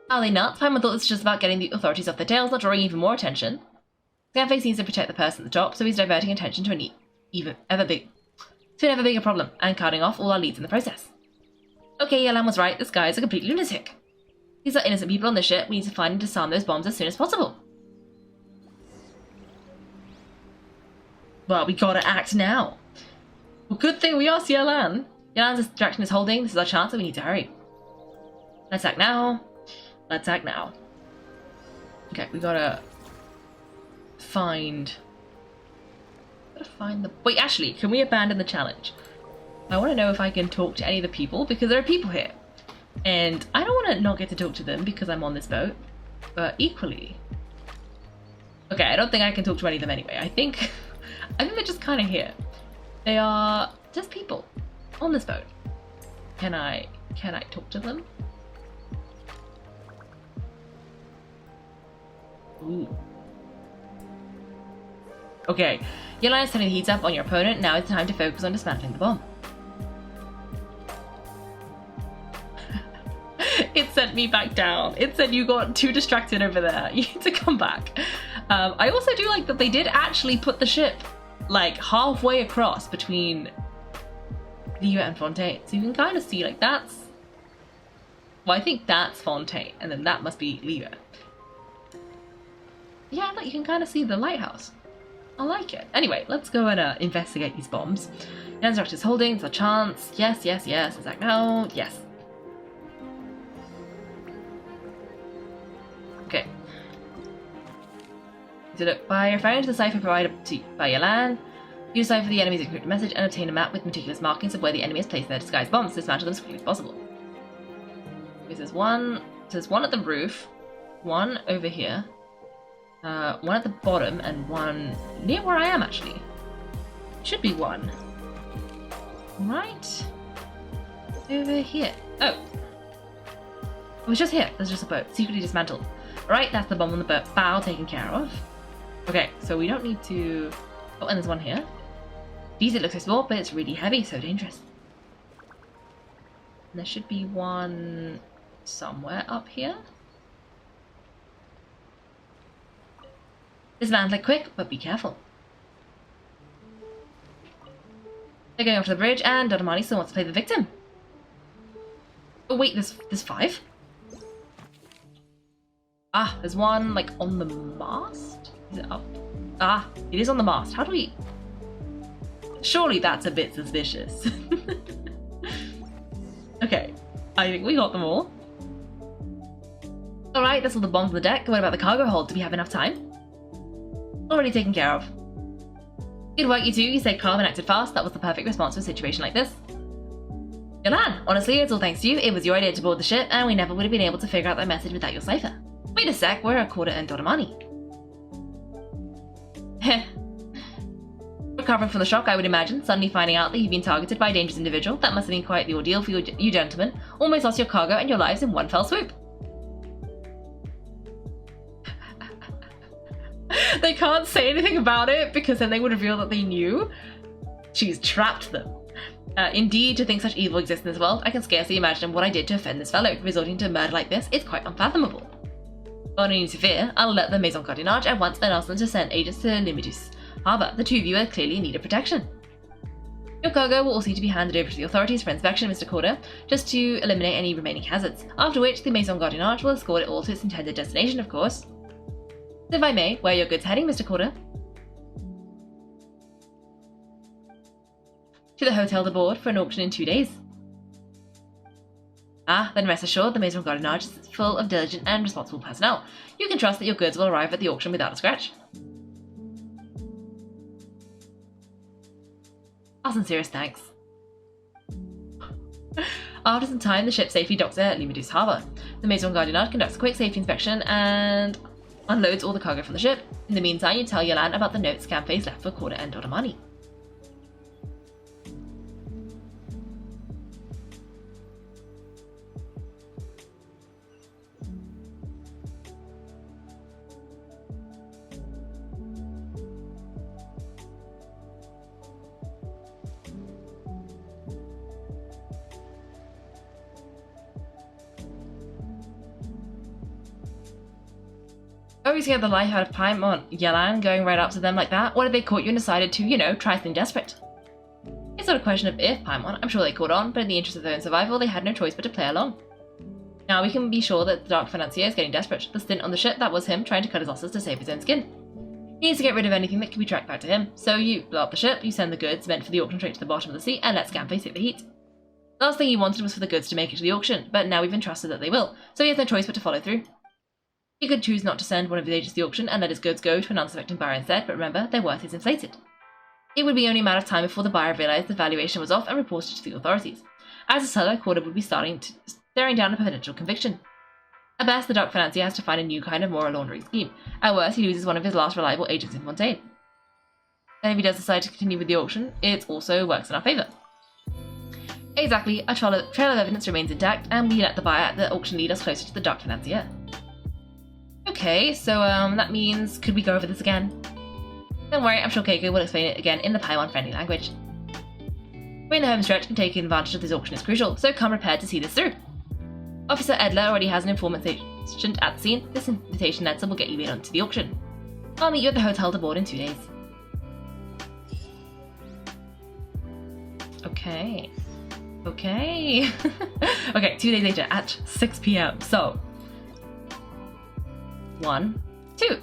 Are they nuts? Paimon thought this was just about getting the authorities off their tails, not drawing even more attention. Scanface needs to protect the person at the top, so he's diverting attention to an ever bigger problem, and cutting off all our leads in the process. Okay, Yelan was right, this guy is a complete lunatic. These are innocent people on the ship, we need to find and disarm those bombs as soon as possible. Well, we gotta act now. Well, good thing we asked Yelan. Yelan's distraction is holding, this is our chance, so we need to hurry. Let's act now. Let's act now. Okay, we gotta find the... Wait, actually, can we abandon the challenge? I want to know if I can talk to any of the people, because there are people here. And I don't want to not get to talk to them because I'm on this boat. But equally... Okay, I don't think I can talk to any of them anyway. I think they're just kind of here. They are just people on this boat. Can I talk to them? Ooh. Okay, Yelan is turning the heat up on your opponent. Now it's time to focus on dismantling the bomb. It sent me back down. It said you got too distracted over there. You need to come back. I also do like that they did actually put the ship like halfway across between Liyue and Fontaine. So you can kind of see like that's... Well, I think that's Fontaine and then that must be Liyue. Yeah, look, you can kind of see the lighthouse. I like it. Anyway, let's go and investigate these bombs. Yanshang is holding, it's a chance. Yes, yes, yes. Is that no? Yes. Okay. So look, by referring to the cipher provided by Yelan, you decipher the enemy's encrypted message and obtain a map with meticulous markings of where the enemy has placed their disguised bombs to dismantle them as quickly as possible. There's one at the roof, one over here. One at the bottom and one near where I am actually. Should be one. Right over here. Oh. It was just here. There's just a boat. Secretly dismantled. Right, that's the bomb on the bow taken care of. Okay, so we don't need to... Oh, and there's one here. Geez, it looks so small, but it's really heavy, so dangerous. And there should be one somewhere up here. Dismantle it quick, but be careful. They're going off to the bridge, and Dodamani still wants to play the victim. Oh wait, there's 5? Ah, there's one, like, on the mast? Is it up? Ah, it is on the mast. How do we... Surely that's a bit suspicious. Okay, I think we got them all. Alright, that's all the bombs on the deck. What about the cargo hold? Do we have enough time? Already taken care of. Good work, you two. You stayed calm and acted fast. That was the perfect response to a situation like this. Yelan, honestly, it's all thanks to you. It was your idea to board the ship, and we never would have been able to figure out that message without your cipher. Wait a sec, we're a quarter and Dodamani. Heh. Recovering from the shock, I would imagine, suddenly finding out that you've been targeted by a dangerous individual. That must have been quite the ordeal for you gentlemen. Almost lost your cargo and your lives in one fell swoop. They can't say anything about it because then they would reveal that they knew. She's trapped them. Indeed, to think such evil exists in this world, I can scarcely imagine what I did to offend this fellow. Resorting to a murder like this, it's quite unfathomable. But no need to fear, I'll alert the Maison Gardiennage at once and ask them to send agents to Limidus Harbour. The two of you are clearly in need of protection. Your cargo will also need to be handed over to the authorities for inspection, Mr. Corder, just to eliminate any remaining hazards, after which the Maison Gardiennage will escort it all to its intended destination, of course. If I may, where are your goods heading, Mr. Corder? To the hotel to board for an auction in 2 days. Ah, then rest assured, the Maison Gardiennage is full of diligent and responsible personnel. You can trust that your goods will arrive at the auction without a scratch. Our sincerest thanks. After some time, the ship safely docks at Limidus Harbour. The Maison Gardiennage conducts a quick safety inspection and unloads all the cargo from the ship. In the meantime, you tell Yelan about the note Scamface left for Corder and Dodamani. Oh, you scared the life out of Paimon. Yelan going right up to them like that? What if they caught you and decided to, you know, try something desperate? It's not a question of if, Paimon. I'm sure they caught on, but in the interest of their own survival, they had no choice but to play along. Now we can be sure that the Dark Financier is getting desperate. The stint on the ship, that was him trying to cut his losses to save his own skin. He needs to get rid of anything that can be tracked back to him. So you blow up the ship, you send the goods meant for the auction straight to the bottom of the sea, and let Scamface take the heat. The last thing he wanted was for the goods to make it to the auction, but now we've entrusted that they will, so he has no choice but to follow through. He could choose not to send one of his agents to the auction and let his goods go to an unsuspecting buyer instead, but remember, their worth is inflated. It would be only a matter of time before the buyer realised the valuation was off and reported it to the authorities. As a seller, Corda would be staring down a potential conviction. At best, the Dark Financier has to find a new kind of mora-laundering scheme. At worst, he loses one of his last reliable agents in Fontaine. And if he does decide to continue with the auction, it also works in our favour. Exactly, a trail of evidence remains intact, and we let the buyer at the auction lead us closer to the Dark Financier. Okay, so that means, could we go over this again? Don't worry, I'm sure Kaiko will explain it again in the Paimon-friendly language. We're in the home stretch, and taking advantage of this auction is crucial, so come prepared to see this through. Officer Edler already has an informant stationed at the scene. This invitation letter will get you in onto the auction. I'll meet you at the hotel to board in 2 days. Okay. Okay. Okay, 2 days later at 6 PM. So, 1, 2.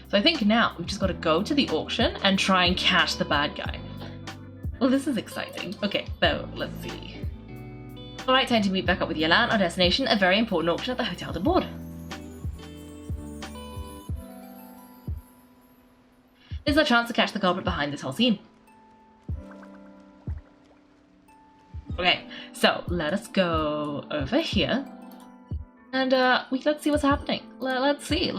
So I think now we've just got to go to the auction and try and catch the bad guy. Well, this is exciting. Okay, so let's see. Alright, time to meet back up with Yelan, our destination, a very important auction at the hotel to board. This is our chance to catch the culprit behind this whole scene. Okay, so let us go over here. And let's see what's happening. Let's see.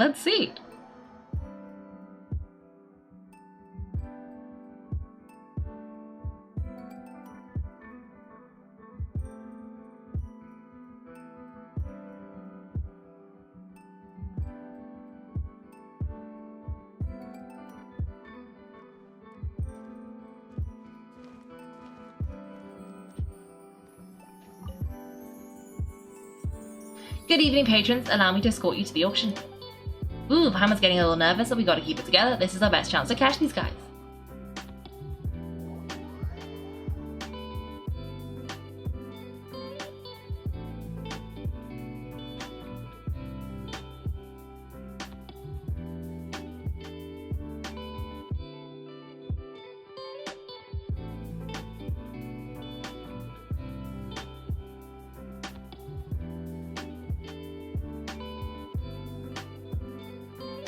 Good evening, patrons. Allow me to escort you to the auction. Ooh, Paimon's getting a little nervous, so we gotta keep it together. This is our best chance to catch these guys.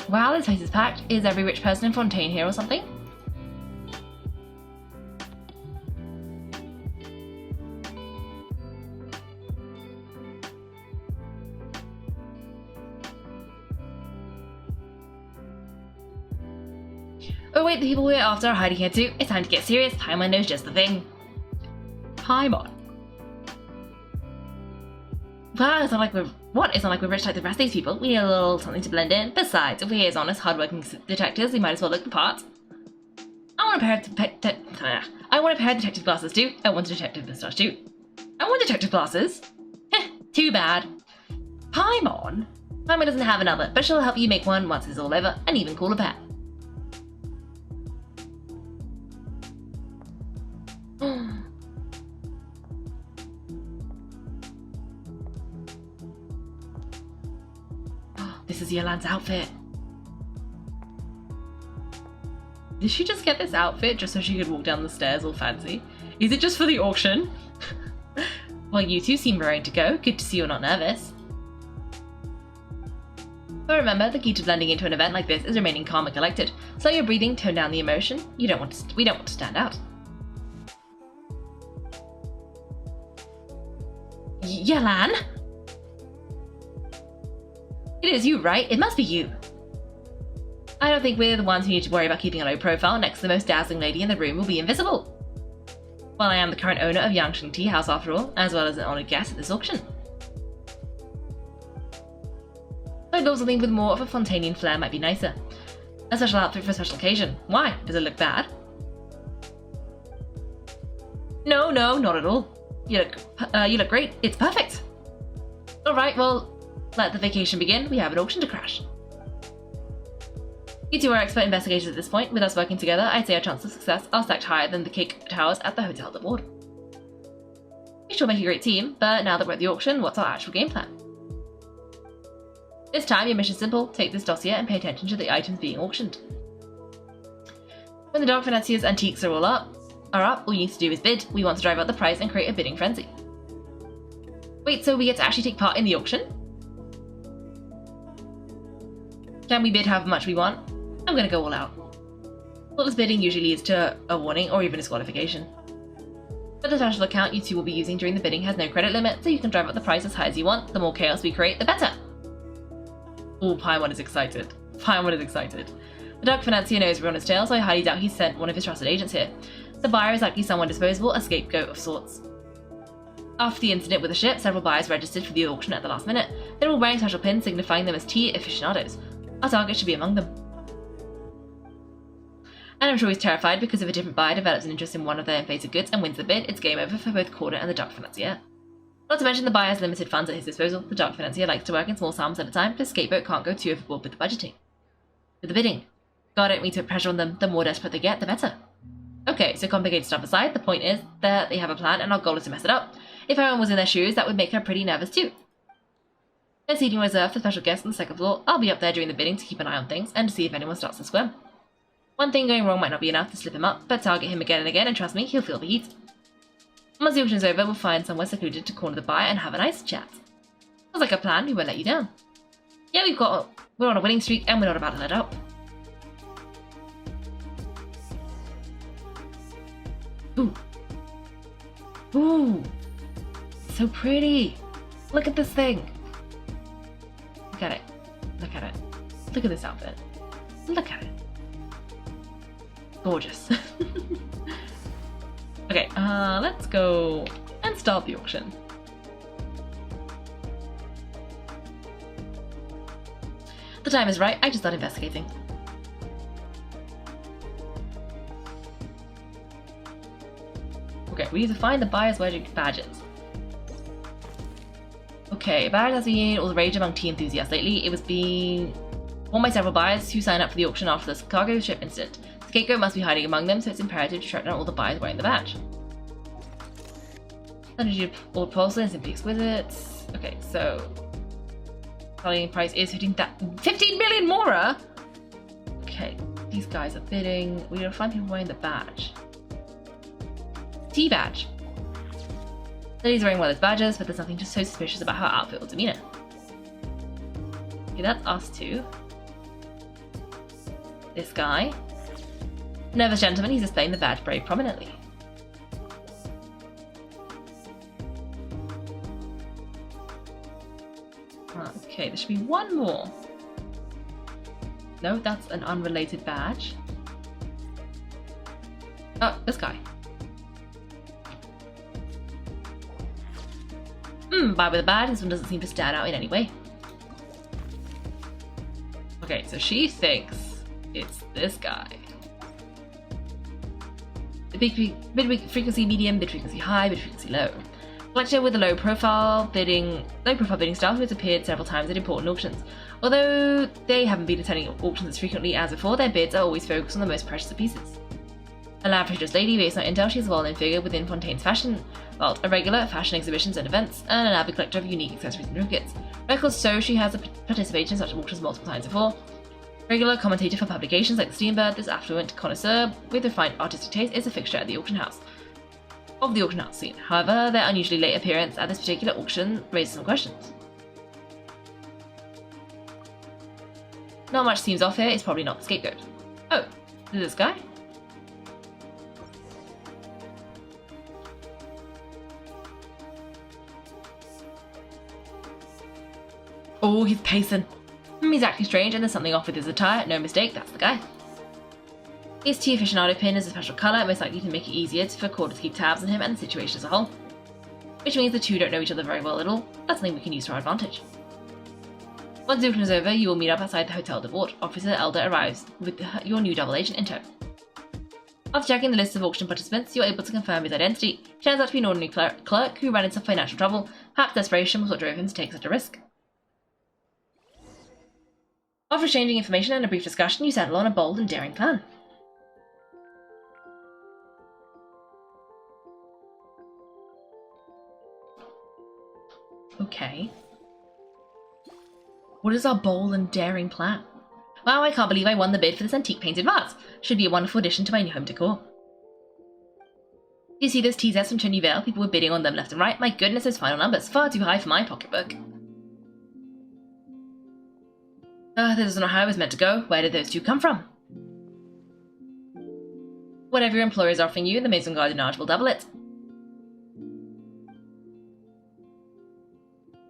Wow, this place is packed. Is every rich person in Fontaine here or something? Oh wait, the people we're after are hiding here too. It's time to get serious. Paimon knows just the thing. Paimon? Wow, it's not like we're rich like the rest of these people. We need a little something to blend in. Besides, if we're as honest, hardworking detectives, we might as well look the part. I want a pair of detective glasses too. I want a detective moustache too. I want detective glasses. Heh, too bad. Paimon doesn't have another, but she'll help you make one once it's all over. An even cooler pair. This is Yelan's outfit. Did she just get this outfit just so she could walk down the stairs all fancy? Is it just for the auction? Well, you two seem raring to go. Good to see you're not nervous. But remember, the key to blending into an event like this is remaining calm and collected. Slow your breathing, tone down the emotion. We don't want to stand out. Yelan? It is you, right? It must be you. I don't think we're the ones who need to worry about keeping a low profile. Next, the most dazzling lady in the room will be invisible. Well, I am the current owner of Yanshang Teahouse after all, as well as an honoured guest at this auction. I thought something with more of a Fontainian flair might be nicer. A special outfit for a special occasion. Why? Does it look bad? No, not at all. You look great. It's perfect. Alright, well, let the vacation begin. We have an auction to crash. You two are expert investigators at this point. With us working together, I'd say our chance of success are stacked higher than the Teahouse at the Hotel de Board. We sure make a great team, but now that we're at the auction, what's our actual game plan? This time, your mission's simple. Take this dossier and pay attention to the items being auctioned. When the Dark Financier's antiques are up, all you need to do is bid. We want to drive out the price and create a bidding frenzy. Wait, so we get to actually take part in the auction? Can we bid however much we want? I'm gonna go all out. Thoughtless bidding usually leads to a warning or even a disqualification. But the special account you two will be using during the bidding has no credit limit, so you can drive up the price as high as you want. The more chaos we create, the better! Ooh, Paimon is excited. Paimon is excited. The Dark Financier knows we're on his tail, so I highly doubt he sent one of his trusted agents here. The buyer is likely someone disposable, a scapegoat of sorts. After the incident with the ship, several buyers registered for the auction at the last minute. They're all wearing special pins signifying them as tea aficionados. Our target should be among them. And I'm sure he's terrified because if a different buyer develops an interest in one of their inflated goods and wins the bid, it's game over for both Corder and the Dark Financier. Not to mention the buyer has limited funds at his disposal. The Dark Financier likes to work in small sums at a time, the scapegoat can't go too overboard with the budgeting. With the bidding. God, I don't mean to put pressure on them. The more desperate they get, the better. Okay, so complicated stuff aside, the point is that they have a plan and our goal is to mess it up. If everyone was in their shoes, that would make her pretty nervous too. There's seating reserved for special guests on the second floor. I'll be up there during the bidding to keep an eye on things and to see if anyone starts to squirm. One thing going wrong might not be enough to slip him up, but target him again and again and trust me, he'll feel the heat. Once the auction's over, we'll find somewhere secluded to corner the buyer and have a nice chat. Sounds like a plan, we won't let you down. Yeah, we're on a winning streak and we're not about to let up. Ooh. Ooh. So pretty. Look at this thing. Look at it. Look at it. Look at this outfit. Look at it. Gorgeous. Okay, let's go and start the auction. The time is right, I just start investigating. Okay, we need to find the buyer's wedding badges. Okay, badge has been all the rage among tea enthusiasts lately. It was being worn by several buyers who signed up for the auction after the cargo ship incident. The Kaiko must be hiding among them, so it's imperative to track down all the buyers wearing the badge. Old porcelain, simply exquisite. Okay, so selling price is hitting that 15 million mora. Okay, these guys are bidding. We gotta find people wearing the badge. Tea badge. Lily's wearing one of those badges, but there's nothing just so suspicious about her outfit or demeanor. Okay, that's us two. This guy. Nervous gentleman, he's displaying the badge very prominently. Okay, there should be one more. No, that's an unrelated badge. Oh, this guy. Buy with a badge, this one doesn't seem to stand out in any way. Okay, so she thinks it's this guy. Bid frequency medium, bid frequency high, bid frequency low. Collector with a low profile bidding style who has appeared several times at important auctions. Although they haven't been attending auctions as frequently as before, their bids are always focused on the most precious of pieces. A lavish lady based on intel, she's a well-known figure within Fontaine's fashion world, a regular at fashion exhibitions and events, and an avid collector of unique accessories and trinkets. Records show she has participated in such auctions multiple times before. Regular commentator for publications like the Steambird, this affluent connoisseur with refined artistic taste is a fixture at the auction house. Of the auction house scene. However, their unusually late appearance at this particular auction raises some questions. Not much seems off here, it's probably not the scapegoat. Oh, is this guy? Oh, he's pacing. He's acting strange and there's something off with his attire. No mistake, that's the guy. His tea aficionado pin is a special colour, most likely to make it easier for Corder to keep tabs on him and the situation as a whole. Which means the two don't know each other very well at all. That's something we can use to our advantage. Once the auction is over, you will meet up outside the Hotel de Board. Officer Elder arrives with your new double agent in tow. After checking the list of auction participants, you're able to confirm his identity. He turns out to be an ordinary clerk who ran into financial trouble. Perhaps desperation was what drove him to take such a risk. After exchanging information and a brief discussion, you settle on a bold and daring plan. Okay. What is our bold and daring plan? Wow, I can't believe I won the bid for this antique painted vase. Should be a wonderful addition to my new home decor. You see those tea sets from Cheney Vale? People were bidding on them left and right. My goodness, those final numbers. Far too high for my pocketbook. This is not how I was meant to go. Where did those two come from? Whatever your employer is offering you, the Maison Gardiennage will double it.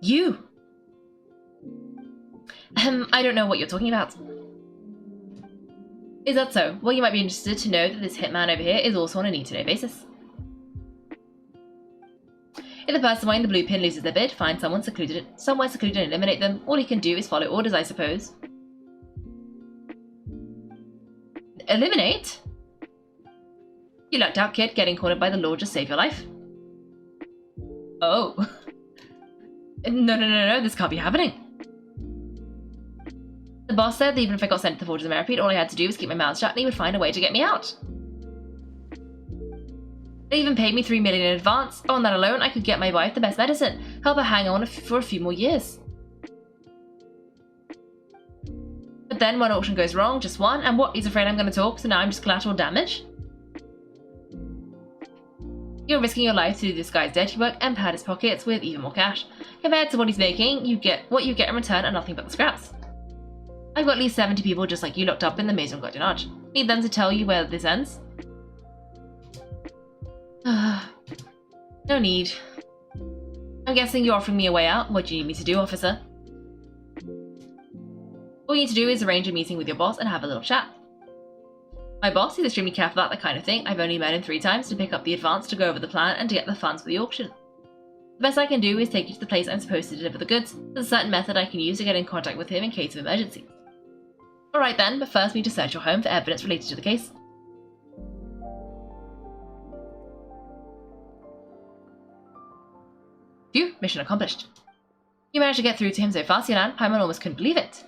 You! I don't know what you're talking about. Is that so? Well, you might be interested to know that this hitman over here is also on a need-to-know basis. If the person wearing the blue pin loses their bid, find somewhere secluded and eliminate them. All he can do is follow orders, I suppose. Eliminate? You lucked out, kid. Getting cornered by the law just saved your life. Oh. No, this can't be happening. The boss said that even if I got sent to the Forges of Meripede, all I had to do was keep my mouth shut and he would find a way to get me out. They even paid me $3 million in advance. On that alone, I could get my wife the best medicine, help her hang on for a few more years. But then one auction goes wrong, just one, and what? He's afraid I'm going to talk, so now I'm just collateral damage? You're risking your life to do this guy's dirty work and pad his pockets with even more cash. Compared to what he's making, what you get in return are nothing but the scraps. I've got at least 70 people just like you locked up in the Maison Gardiennage. Need them to tell you where this ends? No need. I'm guessing you're offering me a way out. What do you need me to do, officer? All you need to do is arrange a meeting with your boss and have a little chat. My boss is extremely careful about that kind of thing. I've only met him 3 times to pick up the advance, to go over the plan, and to get the funds for the auction. The best I can do is take you to the place I'm supposed to deliver the goods. There's a certain method I can use to get in contact with him in case of emergency. Alright then, but first we need to search your home for evidence related to the case. Phew, mission accomplished. You managed to get through to him so fast, Yelan. Paimon almost couldn't believe it.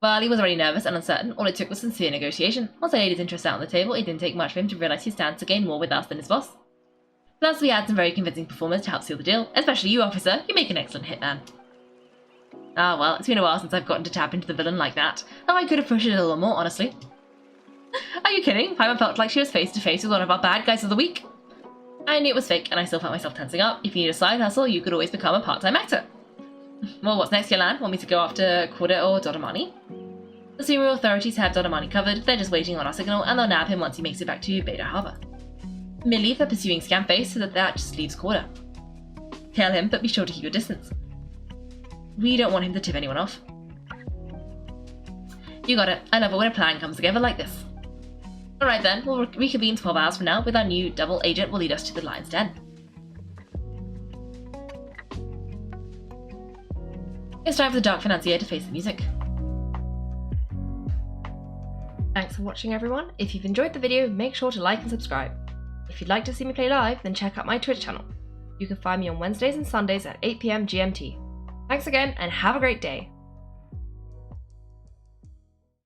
Well, he was already nervous and uncertain. All it took was sincere negotiation. Once I laid his interest out on the table, it didn't take much for him to realise he stands to gain more with us than his boss. Plus, we had some very convincing performers to help seal the deal. Especially you, officer. You make an excellent hitman. Ah, well, it's been a while since I've gotten to tap into the villain like that. Oh, I could have pushed it a little more, honestly. Are you kidding? Paimon felt like she was face to face with one of our bad guys of the week. I knew it was fake, and I still felt myself tensing up. If you need a side hustle, you could always become a part-time actor. Well, what's next, Yelan? Want me to go after Corda or Dodamani? The Sumeru authorities have Dodamani covered. They're just waiting on our signal, and they'll nab him once he makes it back to Beta Harbor. Millie, they're pursuing Scamface, so that just leaves Corda. Tell him, but be sure to keep your distance. We don't want him to tip anyone off. You got it. I love it when a plan comes together like this. Alright then, we'll reconvene 12 hours from now with our new double agent will lead us to the Lion's Den. It's time for the Dark Financier to face the music. Thanks for watching, everyone. If you've enjoyed the video, make sure to like and subscribe. If you'd like to see me play live, then check out my Twitch channel. You can find me on Wednesdays and Sundays at 8 PM GMT. Thanks again, and have a great day.